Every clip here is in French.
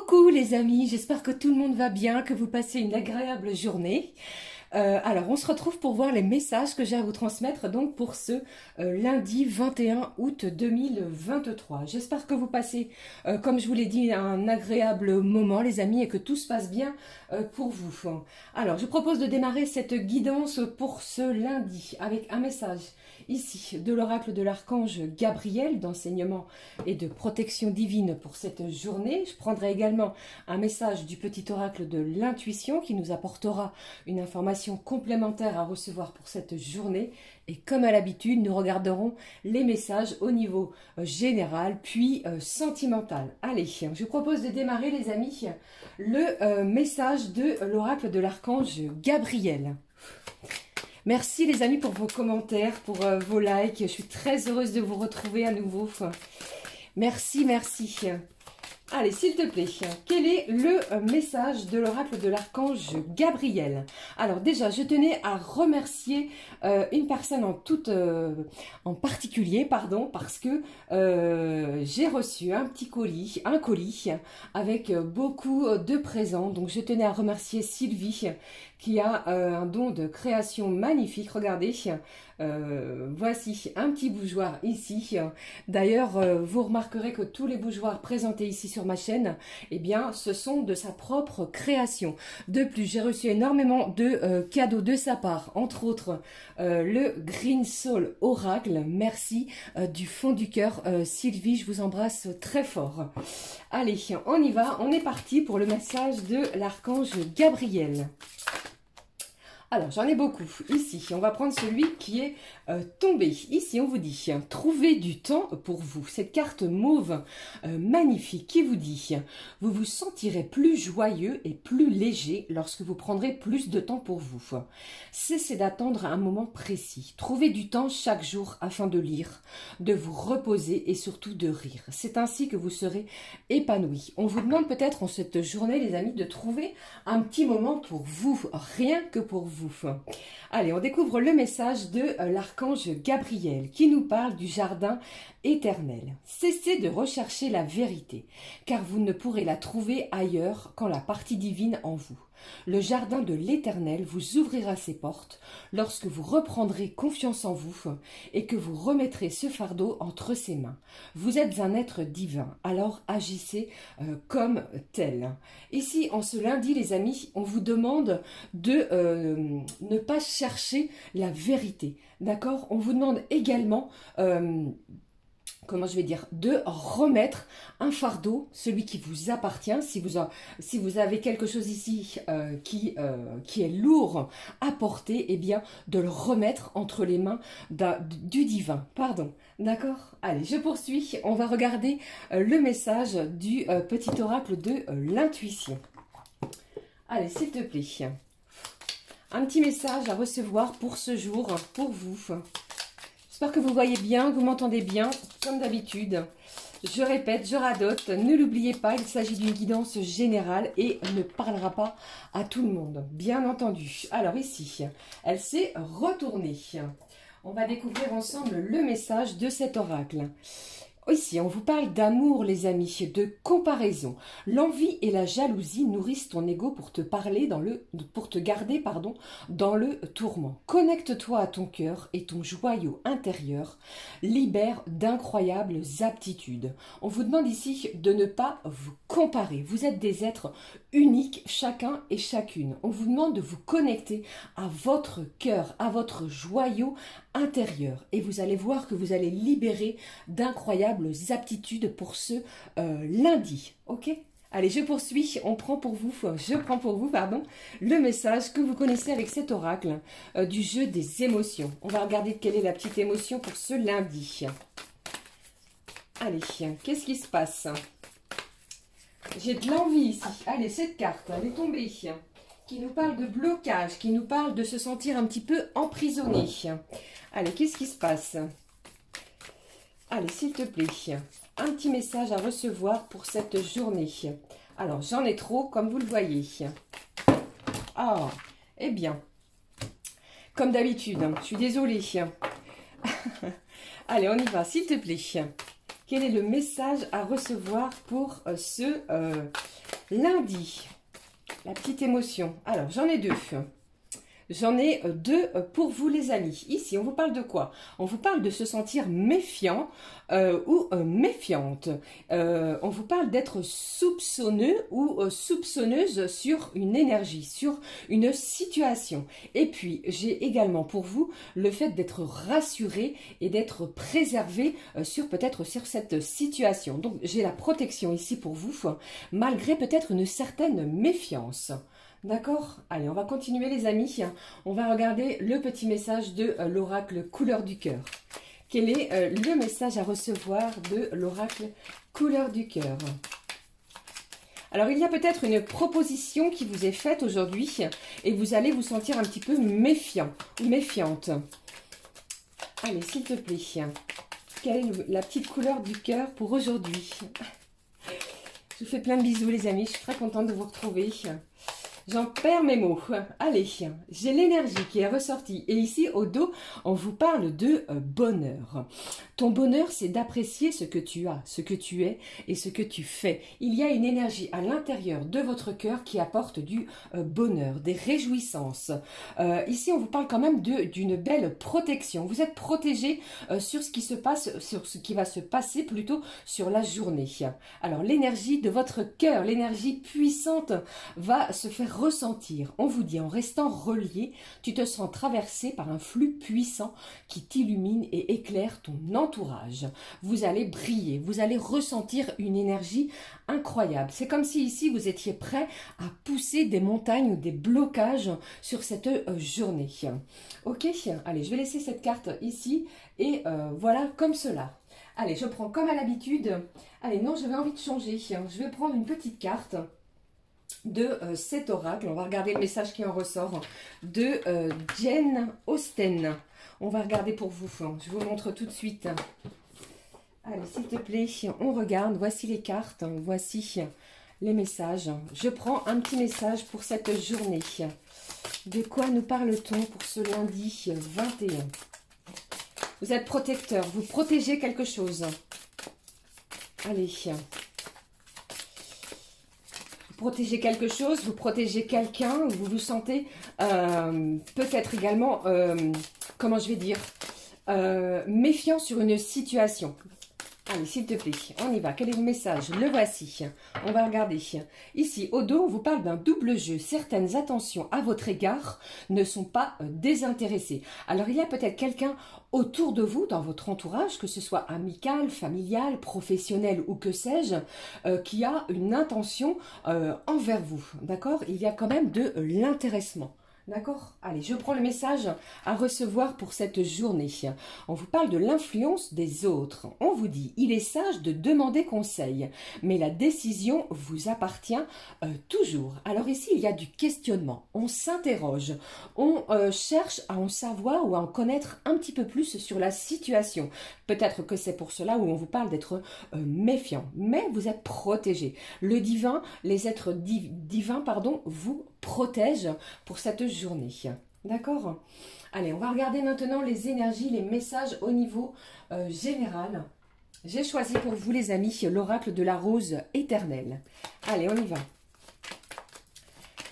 Coucou les amis, j'espère que tout le monde va bien, que vous passez une agréable journée. Alors on se retrouve pour voir les messages que j'ai à vous transmettre donc pour ce lundi 21 août 2023. J'espère que vous passez, comme je vous l'ai dit, un agréable moment les amis et que tout se passe bien pour vous. Alors je propose de démarrer cette guidance pour ce lundi avec un message ici de l'oracle de l'archange Gabriel d'enseignement et de protection divine pour cette journée. Je prendrai également un message du petit oracle de l'intuition qui nous apportera une information complémentaire à recevoir pour cette journée. Et comme à l'habitude, nous regarderons les messages au niveau général puis sentimental. Allez, je vous propose de démarrer les amis le message de l'oracle de l'archange Gabriel. Merci les amis pour vos commentaires, pour vos likes. Je suis très heureuse de vous retrouver à nouveau. Merci, merci. Allez, s'il te plaît, quel est le message de l'oracle de l'archange Gabriel? Alors déjà, je tenais à remercier une personne en particulier, pardon, parce que j'ai reçu un colis avec beaucoup de présents. Donc je tenais à remercier Sylvie qui a un don de création magnifique. Regardez, voici un petit bougeoir ici. D'ailleurs, vous remarquerez que tous les bougeoirs présentés ici sur ma chaîne, eh bien, ce sont de sa propre création. De plus, j'ai reçu énormément de cadeaux de sa part, entre autres le Green Soul Oracle. Merci du fond du cœur, Sylvie, je vous embrasse très fort. Allez, on y va, on est parti pour le message de l'archange Gabriel. Alors, j'en ai beaucoup. Ici, on va prendre celui qui est tombé. Ici, on vous dit, trouvez du temps pour vous. Cette carte mauve magnifique qui vous dit, vous vous sentirez plus joyeux et plus léger lorsque vous prendrez plus de temps pour vous. Cessez d'attendre un moment précis. Trouvez du temps chaque jour afin de lire, de vous reposer et surtout de rire. C'est ainsi que vous serez épanoui. On vous demande peut-être en cette journée, les amis, de trouver un petit moment pour vous, rien que pour vous. Allez, on découvre le message de l'archange Gabriel qui nous parle du jardin éternel. Cessez de rechercher la vérité, car vous ne pourrez la trouver ailleurs qu'en la partie divine en vous. Le jardin de l'Éternel vous ouvrira ses portes lorsque vous reprendrez confiance en vous et que vous remettrez ce fardeau entre ses mains. Vous êtes un être divin, alors agissez comme tel. Ici, en ce lundi, les amis, on vous demande de ne pas chercher la vérité, d'accord? On vous demande également... comment je vais dire, de remettre un fardeau, celui qui vous appartient. Si vous avez quelque chose ici qui est lourd à porter, eh bien, de le remettre entre les mains du divin. Pardon, d'accord? Allez, je poursuis. On va regarder le message du petit oracle de l'intuition. Allez, s'il te plaît. Un petit message à recevoir pour ce jour, pour vous. J'espère que vous voyez bien, que vous m'entendez bien, comme d'habitude. Je répète, je radote, ne l'oubliez pas, il s'agit d'une guidance générale et ne parlera pas à tout le monde, bien entendu. Alors ici, elle s'est retournée. On va découvrir ensemble le message de cet oracle. Ici, on vous parle d'amour, les amis, de comparaison. L'envie et la jalousie nourrissent ton ego pour te garder, dans le tourment. Connecte-toi à ton cœur et ton joyau intérieur libère d'incroyables aptitudes. On vous demande ici de ne pas vous comparer. Vous êtes des êtres uniques, chacun et chacune. On vous demande de vous connecter à votre cœur, à votre joyau intérieur. Et vous allez voir que vous allez libérer d'incroyables aptitudes pour ce lundi. Ok? Allez, je poursuis. Je prends pour vous, le message que vous connaissez avec cet oracle du jeu des émotions. On va regarder quelle est la petite émotion pour ce lundi. Allez, qu'est-ce qui se passe? J'ai de l'envie ici. Allez, cette carte, elle est tombée. Qui nous parle de blocage, qui nous parle de se sentir un petit peu emprisonné. Allez, qu'est-ce qui se passe? Allez, s'il te plaît, un petit message à recevoir pour cette journée. Alors, j'en ai trop, comme vous le voyez. Ah, eh bien, comme d'habitude, je suis désolée. Allez, on y va, s'il te plaît. Quel est le message à recevoir pour ce lundi? La petite émotion. Alors, j'en ai deux. J'en ai deux pour vous les amis. Ici, on vous parle de quoi? On vous parle de se sentir méfiant ou méfiante. On vous parle d'être soupçonneux ou soupçonneuse sur une énergie, sur une situation. Et puis, j'ai également pour vous le fait d'être rassuré et d'être préservé peut-être sur cette situation. Donc, j'ai la protection ici pour vous, malgré peut-être une certaine méfiance. D'accord? Allez, on va continuer les amis. On va regarder le petit message de l'oracle couleur du cœur. Quel est le message à recevoir de l'oracle couleur du cœur? Alors, il y a peut-être une proposition qui vous est faite aujourd'hui et vous allez vous sentir un petit peu méfiant ou méfiante. Allez, s'il te plaît, quelle est la petite couleur du cœur pour aujourd'hui? Je vous fais plein de bisous les amis, je suis très contente de vous retrouver. J'en perds mes mots. Allez, j'ai l'énergie qui est ressortie. Et ici, au dos, on vous parle de bonheur. Ton bonheur, c'est d'apprécier ce que tu as, ce que tu es et ce que tu fais. Il y a une énergie à l'intérieur de votre cœur qui apporte du bonheur, des réjouissances. Ici, on vous parle quand même d'une belle protection. Vous êtes protégé sur ce qui se passe, sur ce qui va se passer plutôt sur la journée. Alors, l'énergie de votre cœur, l'énergie puissante va se faire ressentir. On vous dit, en restant relié, tu te sens traversé par un flux puissant qui t'illumine et éclaire ton entourage. Vous allez briller, vous allez ressentir une énergie incroyable. C'est comme si ici vous étiez prêt à pousser des montagnes ou des blocages sur cette journée. Ok, allez, je vais laisser cette carte ici et voilà comme cela. Allez, je prends comme à l'habitude. Allez, non, j'avais envie de changer. Je vais prendre une petite carte de cet oracle. On va regarder le message qui en ressort de Jane Austen. On va regarder pour vous. Je vous montre tout de suite. Allez, s'il te plaît, on regarde. Voici les cartes. Voici les messages. Je prends un petit message pour cette journée. De quoi nous parle-t-on pour ce lundi 21? Vous êtes protecteur. Vous protégez quelque chose. Allez. Protégez quelque chose, vous protégez quelqu'un, vous vous sentez peut-être également, comment je vais dire, méfiant sur une situation. Allez, s'il te plaît, on y va. Quel est le message? Le voici. On va regarder. Ici, au dos, on vous parle d'un double jeu. Certaines attentions à votre égard ne sont pas désintéressées. Alors, il y a peut-être quelqu'un autour de vous, dans votre entourage, que ce soit amical, familial, professionnel ou que sais-je, qui a une intention envers vous. D'accord? Il y a quand même de l'intéressement. D'accord? Allez, je prends le message à recevoir pour cette journée. On vous parle de l'influence des autres. On vous dit, il est sage de demander conseil, mais la décision vous appartient toujours. Alors ici, il y a du questionnement. On s'interroge. On cherche à en savoir ou à en connaître un petit peu plus sur la situation. Peut-être que c'est pour cela où on vous parle d'être méfiant. Mais vous êtes protégé. Le divin, les êtres divins, pardon, vous protègent pour cette journée. D'accord? Allez, on va regarder maintenant les énergies, les messages au niveau général. J'ai choisi pour vous, les amis, l'oracle de la rose éternelle. Allez, on y va.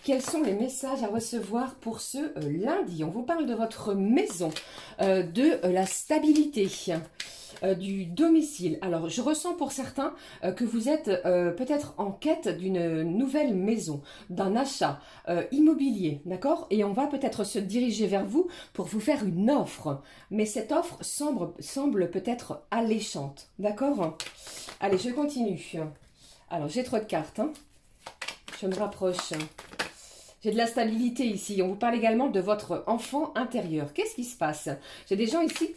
Quels sont les messages à recevoir pour ce lundi? On vous parle de votre maison, de la stabilité, du domicile. Alors, je ressens pour certains que vous êtes peut-être en quête d'une nouvelle maison, d'un achat immobilier, d'accord? Et on va peut-être se diriger vers vous pour vous faire une offre. Mais cette offre semble peut-être alléchante, d'accord? Allez, je continue. Alors, j'ai trop de cartes, hein. Je me rapproche. J'ai de la stabilité ici. On vous parle également de votre enfant intérieur. Qu'est-ce qui se passe? J'ai des gens ici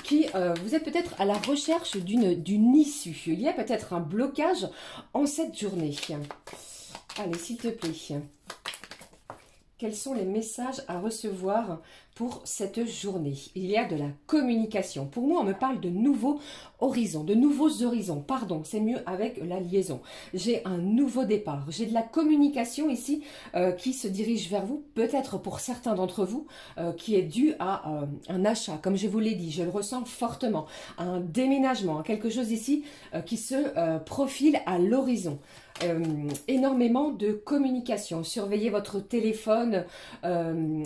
qui, vous êtes peut-être à la recherche d'une issue. Il y a peut-être un blocage en cette journée. Allez, s'il te plaît. Quels sont les messages à recevoir pour cette journée. Il y a de la communication. Pour nous, on me parle de nouveaux horizons, pardon, c'est mieux avec la liaison. J'ai un nouveau départ, j'ai de la communication ici qui se dirige vers vous, peut-être pour certains d'entre vous, qui est dû à un achat, comme je vous l'ai dit, je le ressens fortement, un déménagement, quelque chose ici qui se profile à l'horizon. Énormément de communication. Surveillez votre téléphone,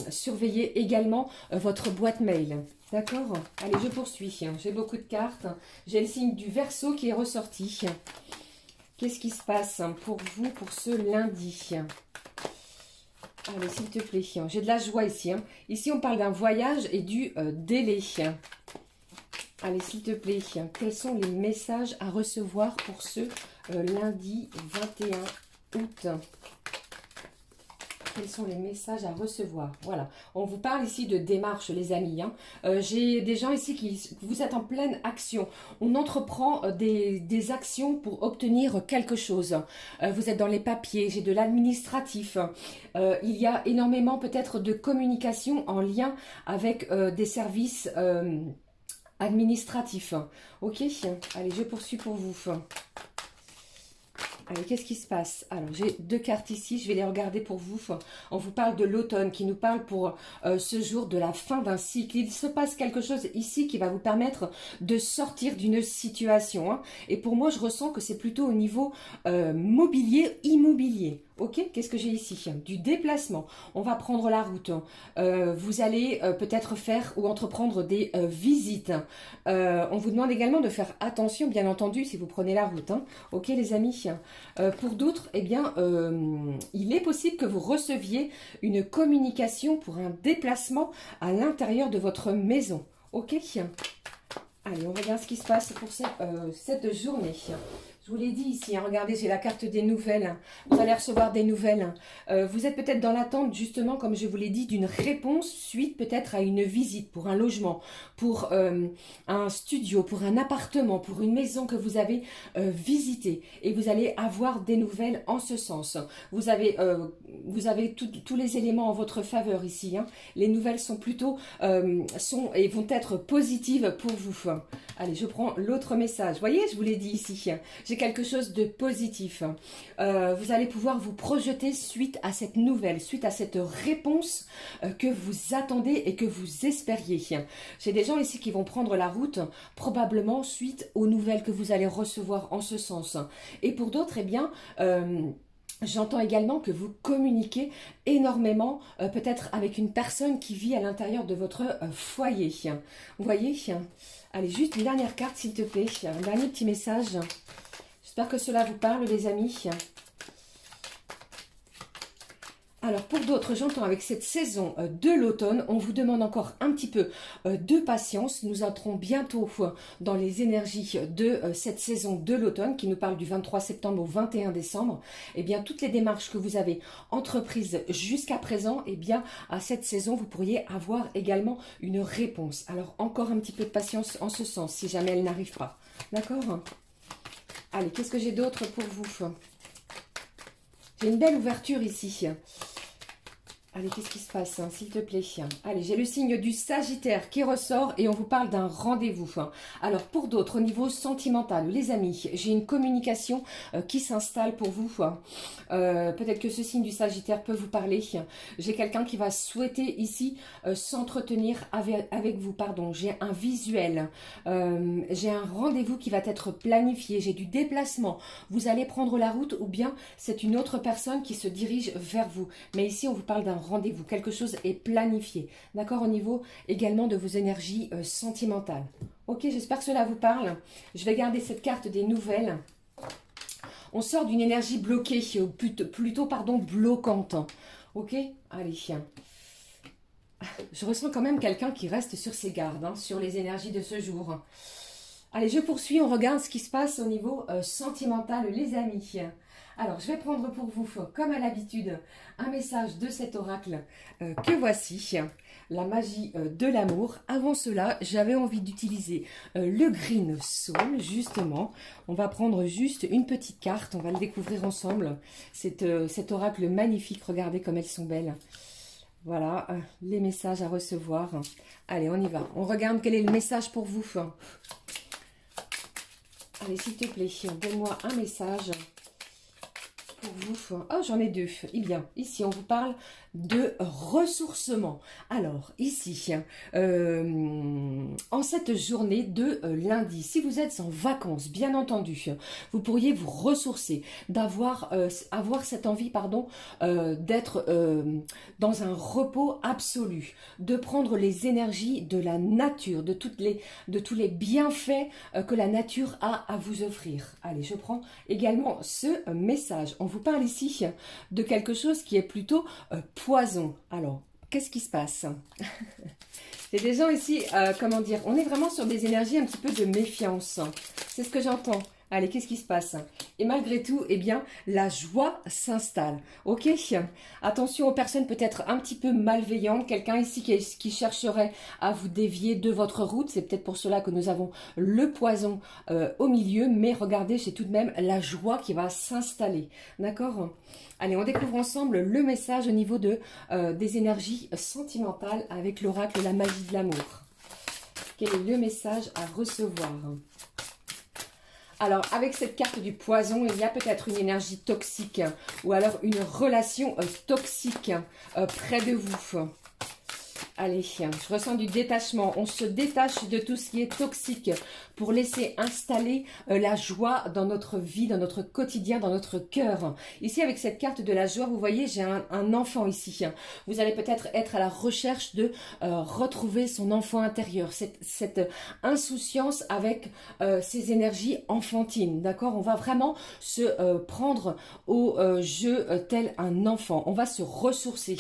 surveillez également votre boîte mail. D'accord? Allez, je poursuis. J'ai beaucoup de cartes. J'ai le signe du Verseau qui est ressorti. Qu'est-ce qui se passe pour vous pour ce lundi? Allez, s'il te plaît. J'ai de la joie ici. Ici, on parle d'un voyage et du délai. Allez, s'il te plaît. Quels sont les messages à recevoir pour ce lundi 21 août? Quels sont les messages à recevoir? Voilà, on vous parle ici de démarche, les amis. J'ai des gens ici qui vous êtes en pleine action. On entreprend des actions pour obtenir quelque chose. Vous êtes dans les papiers, j'ai de l'administratif. Il y a énormément peut-être de communication en lien avec des services administratifs. Ok, allez, je poursuis pour vous. Allez, qu'est-ce qui se passe? Alors, j'ai deux cartes ici, je vais les regarder pour vous. On vous parle de l'automne, qui nous parle pour ce jour de la fin d'un cycle. Il se passe quelque chose ici qui va vous permettre de sortir d'une situation. Et pour moi, je ressens que c'est plutôt au niveau mobilier, immobilier. Ok, qu'est-ce que j'ai ici? Du déplacement. On va prendre la route. Vous allez peut-être faire ou entreprendre des visites. On vous demande également de faire attention, bien entendu, si vous prenez la route. Ok, les amis. Pour d'autres, eh bien, il est possible que vous receviez une communication pour un déplacement à l'intérieur de votre maison. Ok. Allez, on regarde ce qui se passe pour cette journée. Je vous l'ai dit ici, regardez, j'ai la carte des nouvelles. Vous allez recevoir des nouvelles. Vous êtes peut-être dans l'attente, justement, comme je vous l'ai dit, d'une réponse suite peut-être à une visite pour un logement, pour un studio, pour un appartement, pour une maison que vous avez visitée. Et vous allez avoir des nouvelles en ce sens. Vous avez tous les éléments en votre faveur ici. Les nouvelles sont plutôt et vont être positives pour vous. Allez, je prends l'autre message. Vous voyez, je vous l'ai dit ici. J'ai quelque chose de positif. Vous allez pouvoir vous projeter suite à cette nouvelle, suite à cette réponse que vous attendez et que vous espériez. J'ai des gens ici qui vont prendre la route, probablement suite aux nouvelles que vous allez recevoir en ce sens. Et pour d'autres, eh bien... j'entends également que vous communiquez énormément, peut-être avec une personne qui vit à l'intérieur de votre foyer. Vous voyez? Allez, juste une dernière carte, s'il te plaît. Un dernier petit message. J'espère que cela vous parle, les amis. Alors, pour d'autres, j'entends avec cette saison de l'automne, on vous demande encore un petit peu de patience. Nous entrons bientôt dans les énergies de cette saison de l'automne qui nous parle du 23 septembre au 21 décembre. Eh bien, toutes les démarches que vous avez entreprises jusqu'à présent, eh bien, à cette saison, vous pourriez avoir également une réponse. Alors, encore un petit peu de patience en ce sens, si jamais elle n'arrive pas. D'accord? Allez, qu'est-ce que j'ai d'autre pour vous? J'ai une belle ouverture ici. Allez, qu'est-ce qui se passe, s'il te plaît? Allez, j'ai le signe du Sagittaire qui ressort et on vous parle d'un rendez-vous. Alors, pour d'autres, au niveau sentimental, les amis, j'ai une communication qui s'installe pour vous. Peut-être que ce signe du Sagittaire peut vous parler. J'ai quelqu'un qui va souhaiter ici s'entretenir avec vous. Pardon, j'ai un visuel. J'ai un rendez-vous qui va être planifié. J'ai du déplacement. Vous allez prendre la route ou bien c'est une autre personne qui se dirige vers vous. Mais ici, on vous parle d'un rendez-vous, quelque chose est planifié, d'accord, au niveau également de vos énergies sentimentales. Ok, j'espère que cela vous parle. Je vais garder cette carte des nouvelles. On sort d'une énergie bloquée, plutôt pardon, bloquante. Ok, allez. Je ressens quand même quelqu'un qui reste sur ses gardes, sur les énergies de ce jour. Allez, je poursuis, on regarde ce qui se passe au niveau sentimental, les amis. Alors, je vais prendre pour vous, comme à l'habitude, un message de cet oracle que voici, la magie de l'amour. Avant cela, j'avais envie d'utiliser le Green Soul, justement. On va prendre juste une petite carte, on va le découvrir ensemble. Cet oracle magnifique, regardez comme elles sont belles. Voilà, les messages à recevoir. Allez, on y va. On regarde quel est le message pour vous. Allez, s'il te plaît, donne-moi un message pour vous. Oh, j'en ai deux. Eh bien, ici, on vous parle de ressourcement. Alors, ici, en cette journée de lundi, si vous êtes en vacances, bien entendu, vous pourriez vous ressourcer, avoir cette envie, pardon, d'être dans un repos absolu, de prendre les énergies de la nature, de tous les bienfaits que la nature a à vous offrir. Allez, je prends également ce message. On vous parle ici de quelque chose qui est plutôt poison. Alors, qu'est-ce qui se passe? J'ai des gens ici, comment dire, on est vraiment sur des énergies un petit peu de méfiance. C'est ce que j'entends. Allez, qu'est-ce qui se passe? Et malgré tout, eh bien, la joie s'installe. Ok? Attention aux personnes peut-être un petit peu malveillantes. Quelqu'un ici qui chercherait à vous dévier de votre route. C'est peut-être pour cela que nous avons le poison au milieu. Mais regardez, c'est tout de même la joie qui va s'installer. D'accord? Allez, on découvre ensemble le message au niveau des énergies sentimentales avec l'oracle La Magie de l'amour. Quel est le message à recevoir? Alors, avec cette carte du poison, il y a peut-être une énergie toxique ou alors une relation toxique près de vous. Allez, je ressens du détachement. On se détache de tout ce qui est toxique pour laisser installer la joie dans notre vie, dans notre quotidien, dans notre cœur. Ici, avec cette carte de la joie, vous voyez, j'ai un enfant ici. Vous allez peut-être être à la recherche de retrouver son enfant intérieur, cette insouciance avec ces énergies enfantines. D'accord? On va vraiment se prendre au jeu tel un enfant. On va se ressourcer.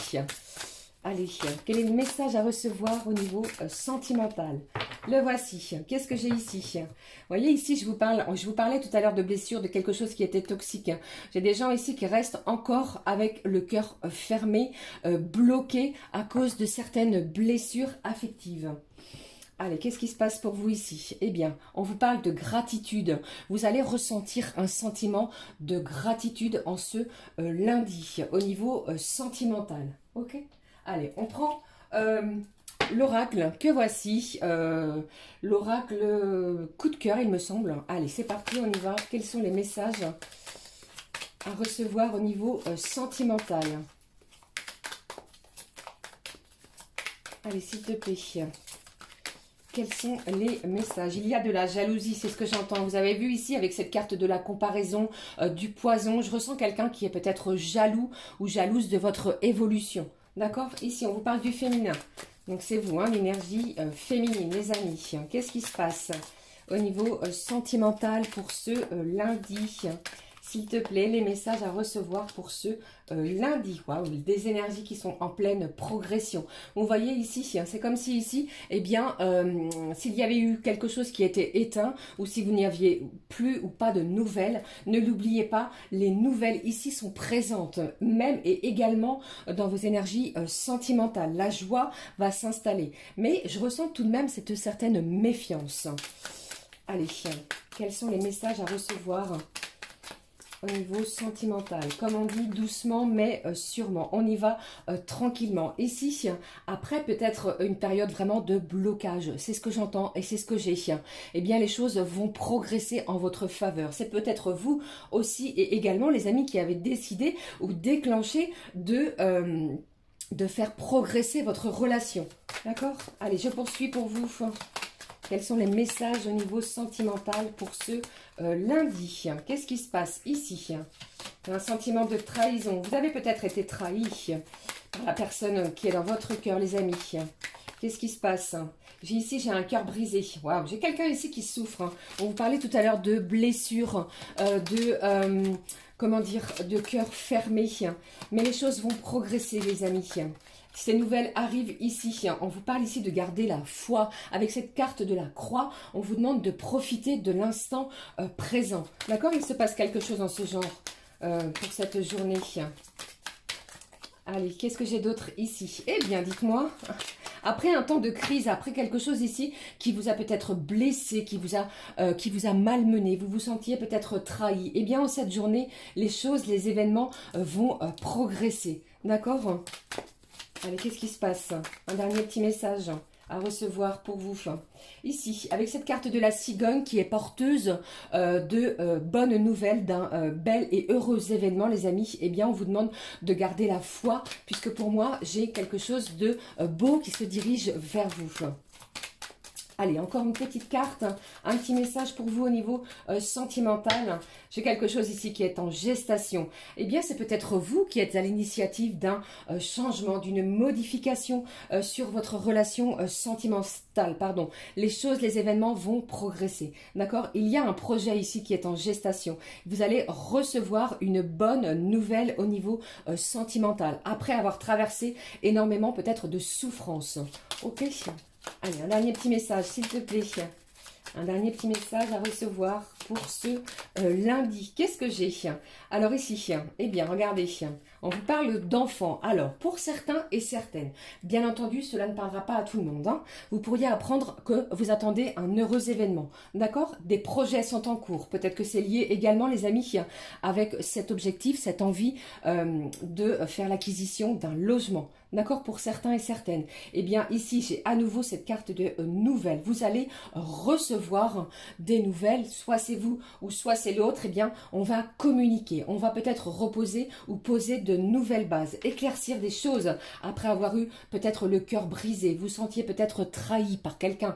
Allez, quel est le message à recevoir au niveau sentimental? Le voici. Qu'est-ce que j'ai ici? Vous voyez, ici, je vous parlais tout à l'heure de blessures, de quelque chose qui était toxique. J'ai des gens ici qui restent encore avec le cœur fermé, bloqué à cause de certaines blessures affectives. Allez, qu'est-ce qui se passe pour vous ici? Eh bien, on vous parle de gratitude. Vous allez ressentir un sentiment de gratitude en ce lundi, au niveau sentimental. Ok? Allez, on prend l'oracle que voici. L'oracle coup de cœur, il me semble. Allez, c'est parti, on y va. Quels sont les messages à recevoir au niveau sentimental? Allez, s'il te plaît. Quels sont les messages? Il y a de la jalousie, c'est ce que j'entends. Vous avez vu ici avec cette carte de la comparaison, du poison. Je ressens quelqu'un qui est peut-être jaloux ou jalouse de votre évolution. D'accord? Ici, on vous parle du féminin. Donc, c'est vous, hein, l'énergie féminine, les amis. Qu'est-ce qui se passe au niveau sentimental pour ce lundi? S'il te plaît, les messages à recevoir pour ce lundi. Waouh, des énergies qui sont en pleine progression. Vous voyez ici, c'est comme si ici, eh bien, s'il y avait eu quelque chose qui était éteint ou si vous n'y aviez plus ou pas de nouvelles, ne l'oubliez pas, les nouvelles ici sont présentes, même et également dans vos énergies sentimentales. La joie va s'installer. Mais je ressens tout de même cette certaine méfiance. Allez, quels sont les messages à recevoir au niveau sentimental? Comme on dit, doucement mais sûrement. On y va tranquillement. Ici, après peut-être une période vraiment de blocage, c'est ce que j'entends et c'est ce que j'ai. Eh bien, les choses vont progresser en votre faveur. C'est peut-être vous aussi et également les amis qui avez décidé ou déclenché de faire progresser votre relation. D'accord? Allez, je poursuis pour vous. Quels sont les messages au niveau sentimental pour ce lundi? Qu'est-ce qui se passe ici? Un sentiment de trahison. Vous avez peut-être été trahi par la personne qui est dans votre cœur, les amis. Qu'est-ce qui se passe? J'ai un cœur brisé. Waouh, j'ai quelqu'un ici qui souffre. On vous parlait tout à l'heure de blessures, comment dire, de cœur fermé. Mais les choses vont progresser, les amis. Ces nouvelles arrivent ici. On vous parle ici de garder la foi. Avec cette carte de la croix, on vous demande de profiter de l'instant présent. D'accord? Il se passe quelque chose en ce genre pour cette journée. Allez, qu'est-ce que j'ai d'autre ici? Eh bien, dites-moi, après un temps de crise, après quelque chose ici qui vous a peut-être blessé, qui vous a malmené, vous vous sentiez peut-être trahi, eh bien, en cette journée, les choses, les événements vont progresser. D'accord? Allez, qu'est-ce qui se passe? Un dernier petit message à recevoir pour vous. Ici, avec cette carte de la cigogne qui est porteuse de bonnes nouvelles, d'un bel et heureux événement, les amis, eh bien, on vous demande de garder la foi, puisque pour moi, j'ai quelque chose de beau qui se dirige vers vous. Allez, encore une petite carte, un petit message pour vous au niveau sentimental. J'ai quelque chose ici qui est en gestation. Eh bien, c'est peut-être vous qui êtes à l'initiative d'un changement, d'une modification sur votre relation sentimentale. Pardon. Les choses, les événements vont progresser. D'accord? Il y a un projet ici qui est en gestation. Vous allez recevoir une bonne nouvelle au niveau sentimental, après avoir traversé énormément peut-être de souffrance. Ok? Allez, un dernier petit message, s'il te plaît. Un dernier petit message à recevoir pour ce lundi. Qu'est-ce que j'ai? Alors ici, eh bien, regardez, on vous parle d'enfants. Alors, pour certains et certaines, bien entendu, cela ne parlera pas à tout le monde. Hein. Vous pourriez apprendre que vous attendez un heureux événement. D'accord? Des projets sont en cours. Peut-être que c'est lié également, les amis, avec cet objectif, cette envie de faire l'acquisition d'un logement. D'accord? Pour certains et certaines. Eh bien, ici, j'ai à nouveau cette carte de nouvelles. Vous allez recevoir des nouvelles, soit c'est vous ou soit c'est l'autre. Eh bien, on va communiquer. On va peut-être reposer ou poser de nouvelles bases, éclaircir des choses après avoir eu peut-être le cœur brisé. Vous sentiez peut-être trahi par quelqu'un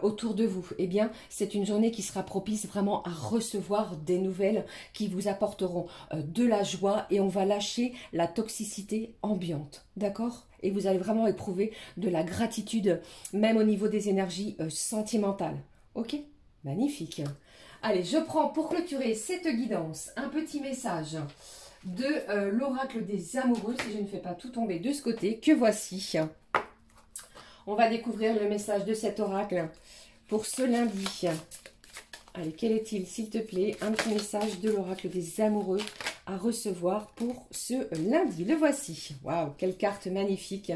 autour de vous. Eh bien, c'est une journée qui sera propice vraiment à recevoir des nouvelles qui vous apporteront de la joie et on va lâcher la toxicité ambiante. D'accord? Et vous allez vraiment éprouver de la gratitude, même au niveau des énergies sentimentales. Ok? Magnifique. Allez, je prends pour clôturer cette guidance un petit message de l'oracle des amoureux, si je ne fais pas tout tomber de ce côté, que voici. On va découvrir le message de cet oracle pour ce lundi. Allez, quel est-il, s'il te plaît? Un petit message de l'oracle des amoureux à recevoir pour ce lundi. Le voici. Waouh, quelle carte magnifique.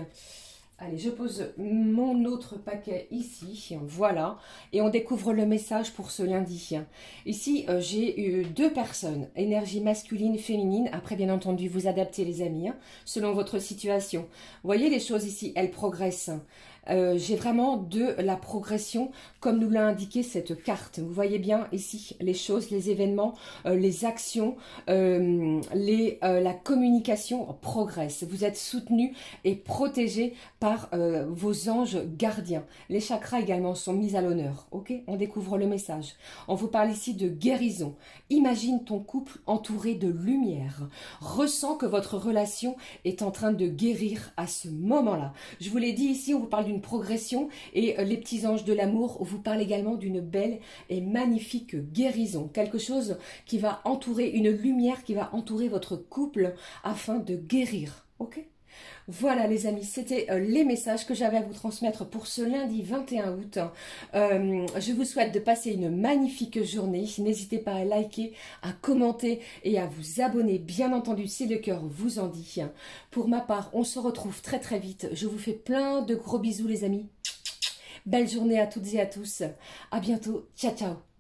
Allez, je pose mon autre paquet ici, voilà, et on découvre le message pour ce lundi. Ici, j'ai eu deux personnes, énergie masculine, féminine. Après, bien entendu, vous adaptez les amis, hein, selon votre situation. Vous voyez les choses ici, elles progressent. J'ai vraiment de la progression comme nous l'a indiqué cette carte. Vous voyez bien ici les choses, les événements, les actions, la communication progresse. Vous êtes soutenu et protégé par vos anges gardiens. Les chakras également sont mis à l'honneur. Ok, on découvre le message. On vous parle ici de guérison. Imagine ton couple entouré de lumière. Ressens que votre relation est en train de guérir à ce moment-là. Je vous l'ai dit ici, on vous parle d'une progression et les petits anges de l'amour vous parlent également d'une belle et magnifique guérison. Quelque chose qui va entourer, une lumière qui va entourer votre couple afin de guérir. Ok ? Voilà les amis, c'était les messages que j'avais à vous transmettre pour ce lundi 21 août. Je vous souhaite de passer une magnifique journée. N'hésitez pas à liker, à commenter et à vous abonner, bien entendu, si le cœur vous en dit. Pour ma part, on se retrouve très très vite. Je vous fais plein de gros bisous les amis. Belle journée à toutes et à tous. À bientôt. Ciao, ciao.